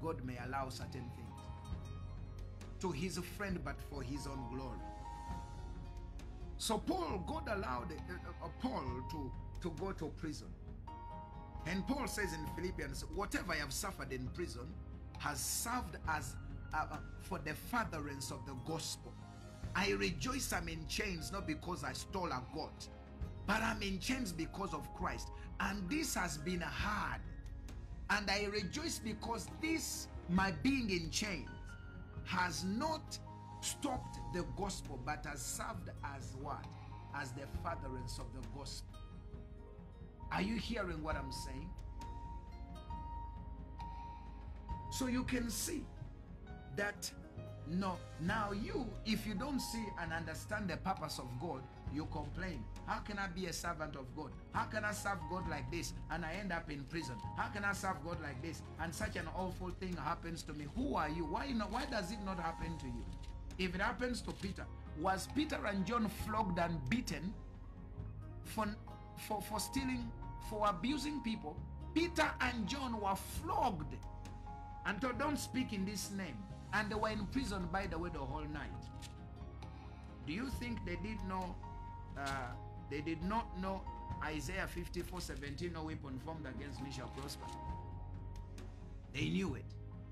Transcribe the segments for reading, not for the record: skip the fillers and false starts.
God may allow certain things to his friend, but for his own glory. So God allowed Paul to go to prison. And Paul says in Philippians, whatever I have suffered in prison has served as for the furtherance of the gospel. I rejoice I'm in chains, not because I stole a goat, but I'm in chains because of Christ. And this has been hard. And I rejoice because this, my being in chains, has not stopped the gospel, but has served as what? As the furtherance of the gospel. Are you hearing what I'm saying? So you can see that now you, if you don't see and understand the purpose of God, you complain. How can I be a servant of God? How can I serve God like this and I end up in prison? How can I serve God like this and such an awful thing happens to me? Who are you? Why does it not happen to you? If it happens to Peter, was Peter and John flogged and beaten for stealing, for abusing people? Peter and John were flogged and told, don't speak in this name. And they were in prison, by the way, the whole night. Do you think they did know? They did not know Isaiah 54:17, no weapon formed against me shall prosper. They knew it.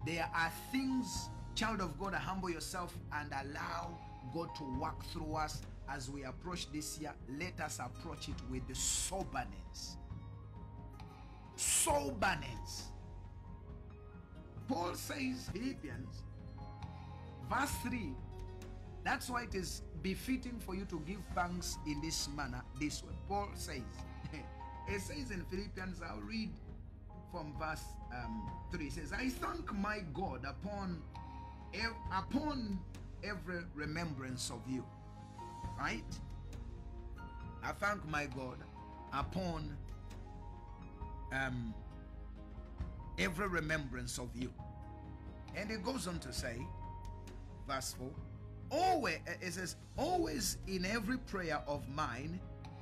There are things, child of God, humble yourself and allow God to work through us as we approach this year. Let us approach it with the soberness. Soberness. Paul says, Philippians, verse 3, that's why it is befitting for you to give thanks in this manner, this way. Paul says, it says in Philippians, I'll read from verse 3, it says, I thank my God upon every remembrance of you. Right? I thank my God upon every remembrance of you. And it goes on to say, verse 4, always, it says, always in every prayer of mine,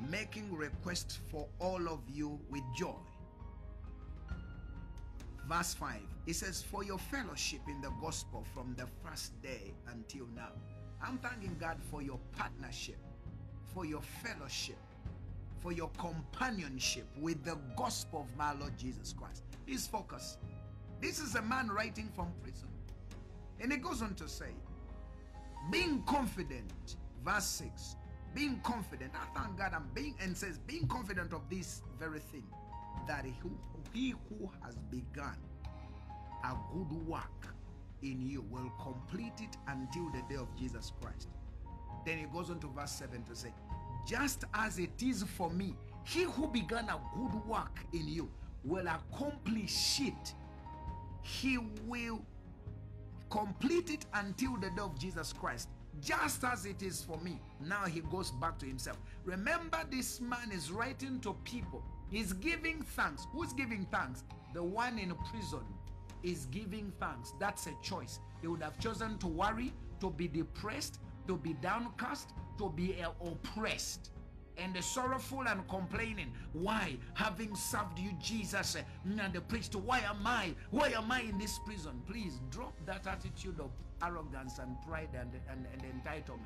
making request for all of you with joy. Verse 5, it says, for your fellowship in the gospel from the first day until now. I'm thanking God for your partnership, for your fellowship, for your companionship with the gospel of my Lord Jesus Christ. His focus. This is a man writing from prison. And it goes on to say, being confident, verse 6, being confident, I thank God and says, being confident of this very thing, that he who has begun a good work in you will complete it until the day of Jesus Christ. Then it goes on to verse 7 to say, just as it is for me, he who began a good work in you will accomplish it. He will complete it until the day of Jesus Christ, just as it is for me. Now he goes back to himself. Remember, this man is writing to people. He's giving thanks. Who's giving thanks? The one in prison is giving thanks. That's a choice. He would have chosen to worry, to be depressed, to be downcast, to be oppressed and sorrowful and complaining. Why? Having served you, Jesus, and the priest, why am I in this prison? Please drop that attitude of arrogance and pride and entitlement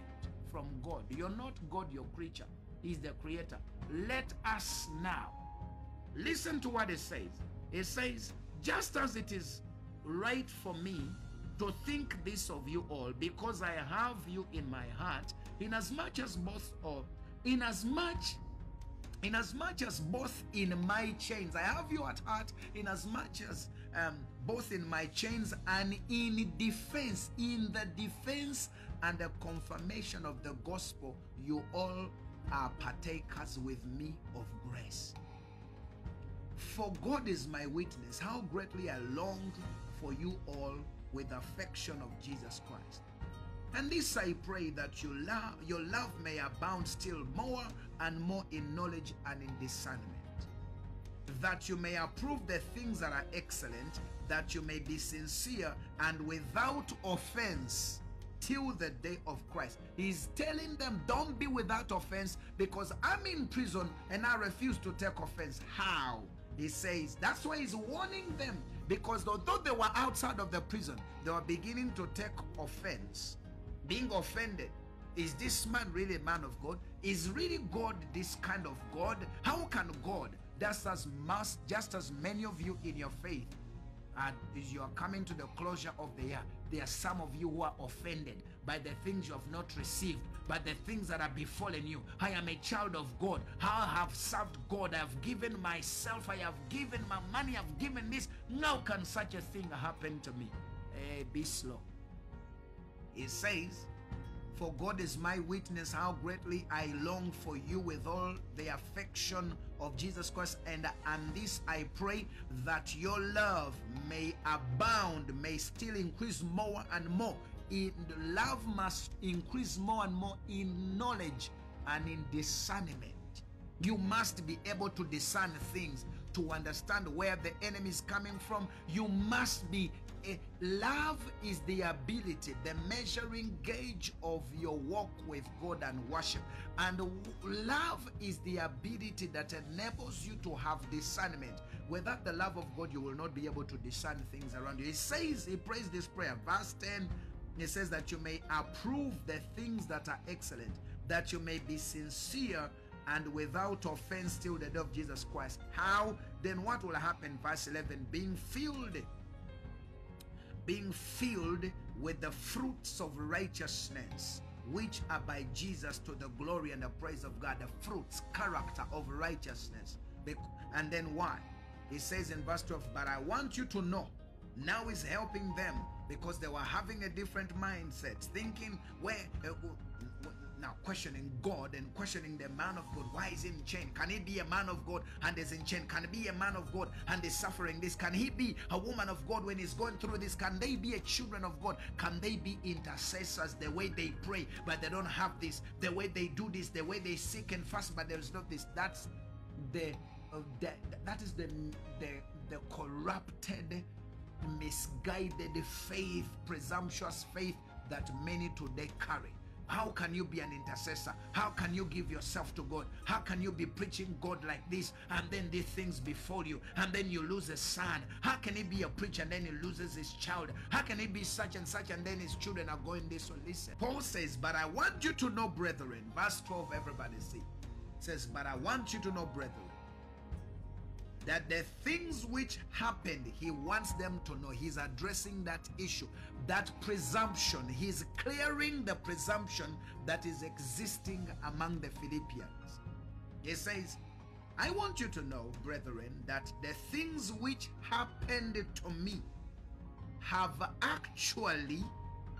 from God. You're not God, you're creature. He's the creator. Let us now listen to what it says. It says, just as it is right for me to think this of you all, because I have you in my heart, inasmuch as both in my chains, I have you at heart, inasmuch as both in my chains and in the defense and the confirmation of the gospel, you all are partakers with me of grace. For God is my witness, how greatly I longed for you all with affection of Jesus Christ. And this I pray, that your love may abound still more and more in knowledge and in discernment, that you may approve the things that are excellent, that you may be sincere and without offense till the day of Christ. He's telling them, don't be without offense, because I'm in prison and I refuse to take offense. How? He says, that's why he's warning them, Because although they were outside of the prison, they were beginning to take offense, being offended. Is this man really a man of God? Is really God this kind of God? How can God, just as many of you in your faith, and as you are coming to the closure of the year, there are some of you who are offended by the things you have not received, by the things that are befallen you. I am a child of God. I have served God. I have given myself. I have given my money. I have given this. How can such a thing happen to me? Be slow. It says, for God is my witness how greatly I long for you with all the affection of Jesus Christ, and this I pray, that your love may abound, may still increase more and more. Love must increase more and more in knowledge and in discernment. You must be able to discern things, to understand where the enemy is coming from. You must be love is the ability, the measuring gauge of your walk with God and worship. And love is the ability that enables you to have discernment. Without the love of God, you will not be able to discern things around you. He says, he prays this prayer, verse 10, he says that you may approve the things that are excellent, that you may be sincere and without offense till the day of Jesus Christ. How? Then what will happen? Verse 11, being filled with the fruits of righteousness, which are by Jesus, to the glory and the praise of God. The fruits, character of righteousness. And then why? He says in verse 12, but I want you to know, now is helping them, because they were having a different mindset, thinking now questioning God and questioning the man of God. Why is he in chain? Can he be a man of God and is in chain? Can he be a man of God and is suffering this? Can he be a woman of God when he's going through this? Can they be a children of God? Can they be intercessors the way they pray but they don't have this? The way they do this, the way they seek and fast but there's not this. That's that is the corrupted, misguided faith, presumptuous faith that many today carry. How can you be an intercessor? How can you give yourself to God? How can you be preaching God like this and then these things befall you and then you lose a son? How can he be a preacher and then he loses his child? How can he be such and such and then his children are going this way? Listen, Paul says, but I want you to know, brethren, verse 12, everybody see. It says, but I want you to know, brethren, that the things which happened, he wants them to know. He's addressing that issue, that presumption. He's clearing the presumption that is existing among the Philippians. He says, I want you to know, brethren, that the things which happened to me have actually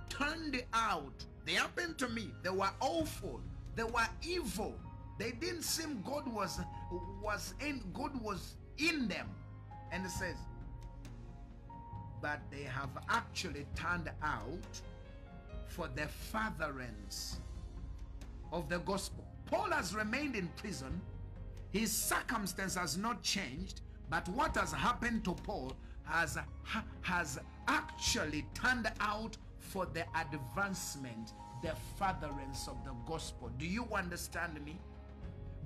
turned out. They happened to me. They were awful. They were evil. They didn't seem God was in them. And it says, but they have actually turned out for the furtherance of the gospel. Paul has remained in prison. His circumstance has not changed, but what has happened to Paul has actually turned out for the advancement, the furtherance of the gospel. Do you understand me?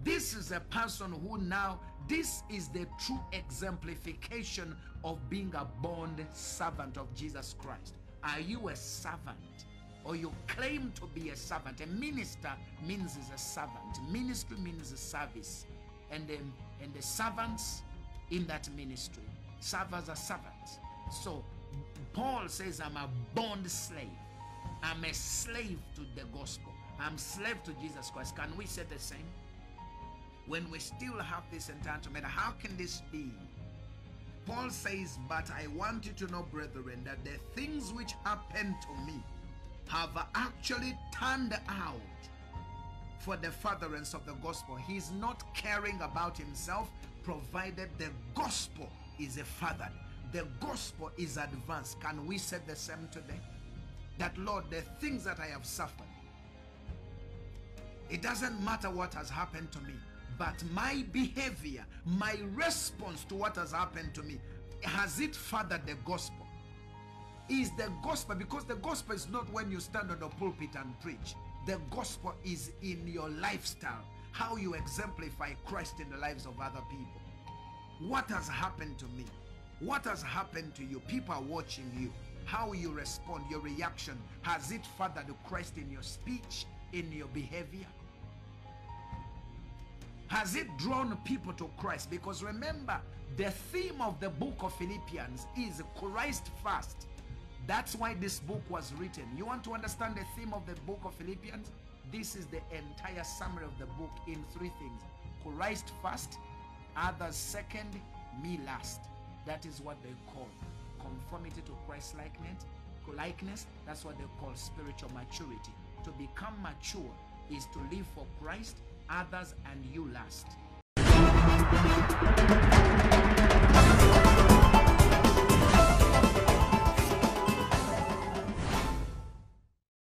This is a person who now, this is the true exemplification of being a bond servant of Jesus Christ. Are you a servant? Or you claim to be a servant? A minister means is a servant. Ministry means a service. And the servants in that ministry serve as a servant. So Paul says, I'm a bond slave. I'm a slave to the gospel. I'm slave to Jesus Christ. Can we say the same? When we still have this entitlement, how can this be? Paul says, but I want you to know, brethren, that the things which happened to me have actually turned out for the furtherance of the gospel. He's not caring about himself, provided the gospel is furthered. The gospel is advanced. Can we say the same today? That, Lord, the things that I have suffered, it doesn't matter what has happened to me, but my behavior, my response to what has happened to me, has it furthered the gospel? Is the gospel, because the gospel is not when you stand on the pulpit and preach. The gospel is in your lifestyle, how you exemplify Christ in the lives of other people. What has happened to me? What has happened to you? People are watching you. How you respond, your reaction. Has it furthered Christ in your speech, in your behavior? Has it drawn people to Christ? Because remember, the theme of the book of Philippians is Christ first. That's why this book was written. You want to understand the theme of the book of Philippians? This is the entire summary of the book in 3 things. Christ first, others second, me last. That is what they call conformity to Christ's likeness. That's what they call spiritual maturity. To become mature is to live for Christ, others, and you last.